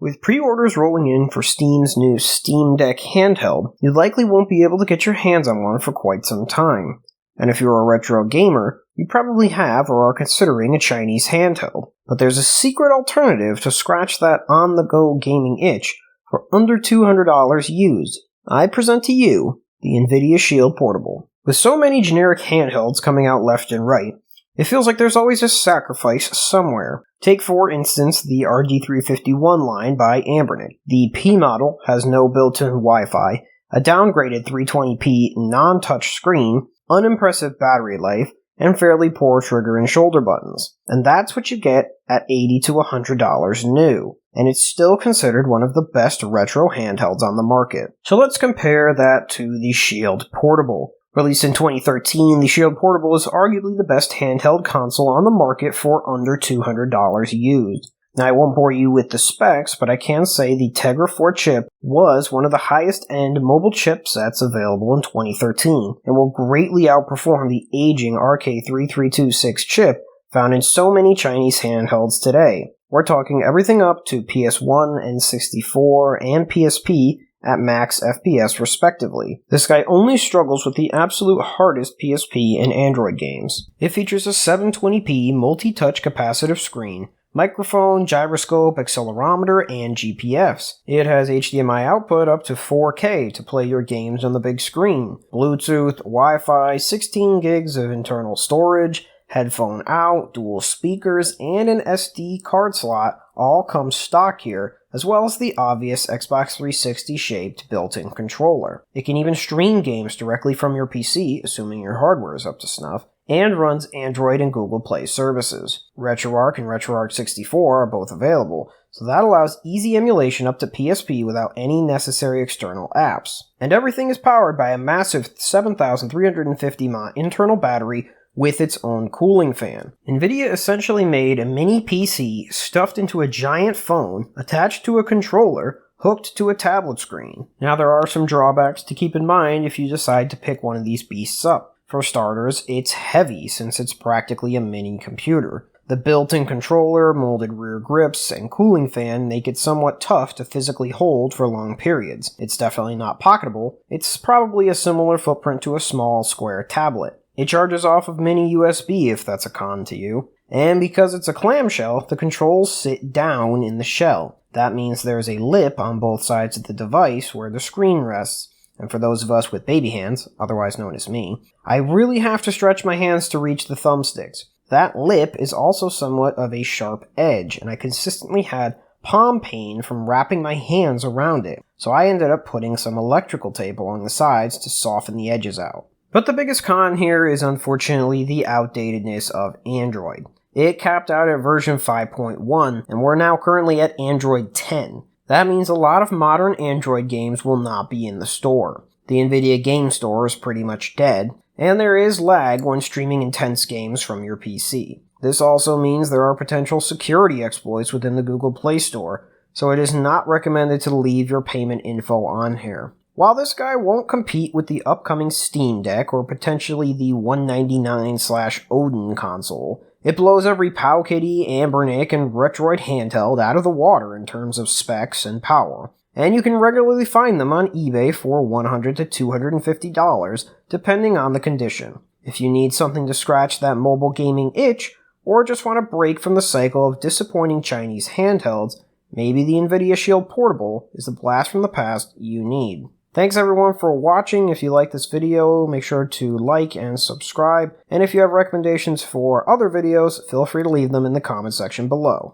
With pre-orders rolling in for Steam's new Steam Deck handheld, you likely won't be able to get your hands on one for quite some time. And if you're a retro gamer, you probably have or are considering a Chinese handheld. But there's a secret alternative to scratch that on-the-go gaming itch for under $200 used. I present to you the Nvidia Shield Portable. With so many generic handhelds coming out left and right, it feels like there's always a sacrifice somewhere. Take for instance the RD351 line by Ambernic. The P model has no built-in Wi-Fi, a downgraded 320p non-touch screen, unimpressive battery life, and fairly poor trigger and shoulder buttons. And that's what you get at $80 to $100 new. And it's still considered one of the best retro handhelds on the market. So let's compare that to the Shield Portable. Released in 2013, the Shield Portable is arguably the best handheld console on the market for under $200 used. Now, I won't bore you with the specs, but I can say the Tegra 4 chip was one of the highest-end mobile chipsets available in 2013, and will greatly outperform the aging RK3326 chip found in so many Chinese handhelds today. We're talking everything up to PS1, N64, and PSP at max FPS respectively. This guy only struggles with the absolute hardest PSP and Android games. It features a 720p multi-touch capacitive screen, microphone, gyroscope, accelerometer, and GPS. It has HDMI output up to 4K to play your games on the big screen, Bluetooth, Wi-Fi, 16 gigs of internal storage, headphone out, dual speakers, and an SD card slot all come stock here, as well as the obvious Xbox 360 shaped built-in controller. It can even stream games directly from your PC, assuming your hardware is up to snuff, and runs Android and Google Play services. RetroArch and RetroArch 64 are both available, so that allows easy emulation up to PSP without any necessary external apps. And everything is powered by a massive 7,350 mAh internal battery with its own cooling fan. Nvidia essentially made a mini PC stuffed into a giant phone, attached to a controller, hooked to a tablet screen. Now there are some drawbacks to keep in mind if you decide to pick one of these beasts up. For starters, it's heavy since it's practically a mini computer. The built-in controller, molded rear grips, and cooling fan make it somewhat tough to physically hold for long periods. It's definitely not pocketable. It's probably a similar footprint to a small square tablet. It charges off of mini USB if that's a con to you. And because it's a clamshell, the controls sit down in the shell. That means there's a lip on both sides of the device where the screen rests. And for those of us with baby hands, otherwise known as me, I really have to stretch my hands to reach the thumbsticks. That lip is also somewhat of a sharp edge, and I consistently had palm pain from wrapping my hands around it. So I ended up putting some electrical tape along the sides to soften the edges out. But the biggest con here is unfortunately the outdatedness of Android. It capped out at version 5.1, and we're now currently at Android 10. That means a lot of modern Android games will not be in the store. The Nvidia Game Store is pretty much dead, and there is lag when streaming intense games from your PC. This also means there are potential security exploits within the Google Play Store, so it is not recommended to leave your payment info on here. While this guy won't compete with the upcoming Steam Deck or potentially the $199/Odin console, it blows every Powkiddy, Ambernic, and Retroid handheld out of the water in terms of specs and power, and you can regularly find them on eBay for $100 to $250, depending on the condition. If you need something to scratch that mobile gaming itch, or just want a break from the cycle of disappointing Chinese handhelds, maybe the Nvidia Shield Portable is the blast from the past you need. Thanks everyone for watching. If you like this video, make sure to like and subscribe. And if you have recommendations for other videos, feel free to leave them in the comment section below.